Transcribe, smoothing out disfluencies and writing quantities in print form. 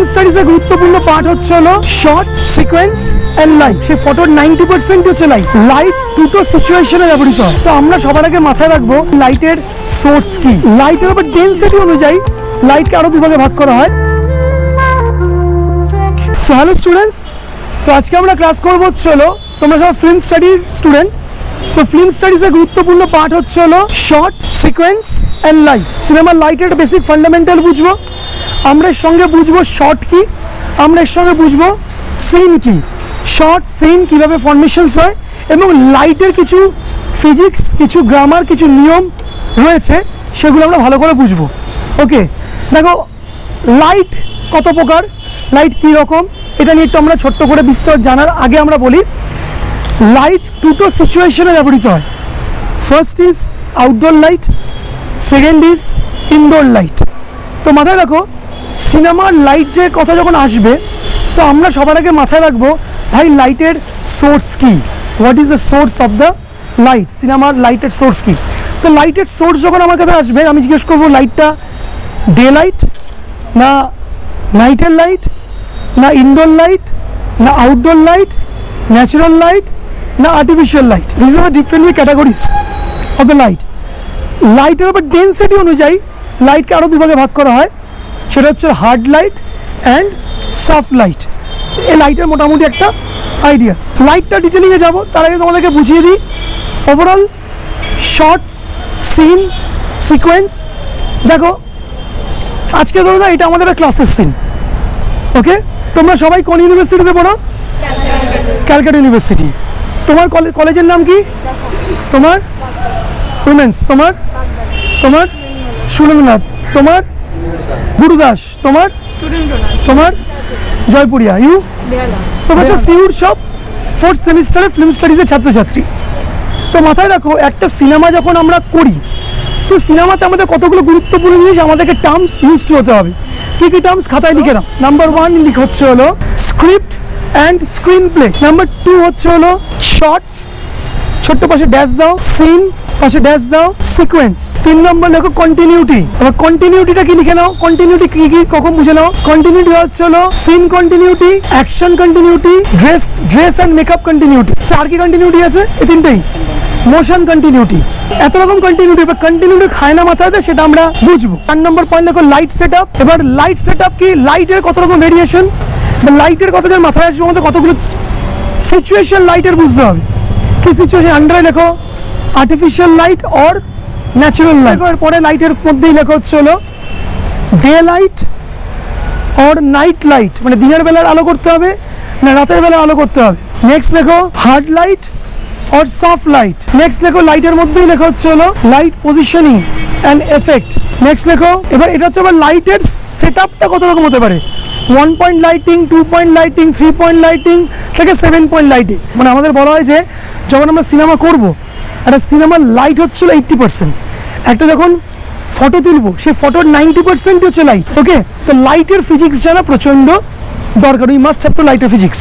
Film স্টাডিজের গুরুত্বপূর্ণ part হচ্ছে হলো শর্ট সিকোয়েন্স এন্ড লাইট। সেই ফটোর 90% হচ্ছে লাইট। লাইট দুটো সিচুয়েশনে ব্যবহৃত হয়। তো আমরা সবার আগে মাথায় রাখবো লাইটের সোর্স কি। লাইটের উপর ডেনসিটি অনুযায়ী লাইটকে আরো দুভাগে ভাগ করা হয়। সো হ্যালো স্টুডেন্টস, তো আজকে আমরা ক্লাস করবো হচ্ছে হলো, তোমরা সব ফিল্ম স্টাডির স্টুডেন্ট। তো ফিল্ম স্টাডিজের গুরুত্বপূর্ণ পার্ট হচ্ছে হলো শর্ট সিকোয়েন্স এন্ড লাইট। সিনেমার লাইটের বেসিক ফান্ডামেন্টাল বুঝবো, আমরা এর সঙ্গে বুঝবো শর্ট কি, আমরা এর সঙ্গে বুঝবো সিন কি, শর্ট সিন কিভাবে ফরমেশনস হয় এবং লাইটের কিছু ফিজিক্স, কিছু গ্রামার, কিছু নিয়ম রয়েছে, সেগুলো আমরা ভালো করে বুঝবো। ওকে, দেখো লাইট কত প্রকার, লাইট কী রকম, এটা নিয়ে একটু আমরা ছোট্ট করে বিস্তর জানার আগে আমরা বলি লাইট দুটো সিচুয়েশনে ব্যবহৃত হয়। First is outdoor light, second is indoor light. তো মাথায় রাখো, সিনেমার লাইট যে কথা যখন আসবে, তো আমরা সবার আগে মাথায় রাখবো ভাই লাইটের সোর্স কি, what is the source of the light, সিনেমার লাইটের সোর্স কি। তো লাইটের সোর্স যখন আমার কাছে আসবে, আমি জিজ্ঞেস করবো লাইটটা ডে লাইট না নাইটের লাইট, না ইনডোর লাইট, না আউটডোর লাইট, ন্যাচারাল লাইট না artificial light. This are the different categories of the light. লাইটের উপর ডেনসিটি অনুযায়ী লাইটকে আরও দুভাগে ভাগ করা হয়, সেটা হচ্ছে hard light and soft light. এই লাইটের মোটামুটি একটা আইডিয়াস। লাইটটা ডিটেলিংয়ে যাব, তার আগে তোমাদেরকে বুঝিয়ে দিই ওভারঅল শর্টস, সিন, সিকোয়েন্স। দেখো আজকে ধরো না, এটা আমাদের একটা ক্লাসের সিন। ওকে, তোমরা সবাই কোন ইউনিভার্সিটিতে পড়ো? ক্যালকাটা ইউনিভার্সিটি। তোমার কলেজের নাম কি? তোমার উইমেন্স, তোমার তোমার সুরেন্দ্রনাথ, তোমার গুরুদাস, তোমার তোমার জয়পুরিয়া, ইউ তোমরা সব সিউর সব 4th সেমিস্টারে ফিল্ম স্টাডিজের ছাত্রছাত্রী। তো মাথায় রাখো, একটা সিনেমা যখন আমরা করি, তো সিনেমাতে আমাদের কতগুলো গুরুত্বপূর্ণ জিনিস আমাদেরকে টার্মস ইউজ টু হতে হবে। কী কী টার্মস খাতায় লিখে নাও। নাম্বার 1 হচ্ছে হলো script and screen play. Number 2 হচ্ছে হলো শর্টস, ছোট্ট পাশে ড্যাশ দাও, সিন পাশে ড্যাশ দাও, সিকোয়েন্স। 3 নম্বর লেখো কন্টিনিউটি। এবার কন্টিনিউটিটা কি লিখে নাও, কন্টিনিউটি কি কি কখন বুঝে নাও। কন্টিনিউটি হচ্ছে হলো scene continuity, action continuity, dress and makeup continuity. আর কি কন্টিনিউটি আছে? এই তিনটেই। মোশন কন্টিনিউটি, এত রকম কন্টিনিউটি। এবার কন্টিনিউটি খায় না মাথাতে, সেটা আমরা বুঝবো। 4 নম্বর পয়েন্ট লেখো লাইট সেট আপ। এবার লাইট সেট আপ কি, লাইটের কত রকম ভেরিয়েশন বা লাইটের কত যখন মাথায় আসবে, আমাদের কতগুলো সিচুয়েশন লাইটের বুঝতে হবে। কি সিচুয়েশন? আন্ডারে লেখো artificial light or natural light. পরে লাইটের মধ্যেই লেখা হচ্ছে হলো day light or night light, মানে দিনের বেলার আলো করতে হবে না রাতের বেলার আলো করতে হবে। নেক্সট লেখো hard light or soft light. Next লেখো লাইটের মধ্যেই লেখা হচ্ছে হলো light positioning and effect. Next লেখো, এবার এটা হচ্ছে আবার লাইটের সেট আপটা কত রকম হতে পারে। 1 point lighting, 2 point lighting, 3 point lighting থেকে 7 পয়েন্ট লাইটিং। মানে আমাদের বলা হয় যে যখন আমরা সিনেমা করবো, একটা সিনেমার লাইট হচ্ছিল 80%। একটা যখন ফটো তুলবো, সেই ফটোর 90% হচ্ছে লাইট। ওকে, তো লাইটের ফিজিক্স জানা প্রচণ্ড দরকার। উই মাস্ট হ্যাভ টু লাইটের ফিজিক্স।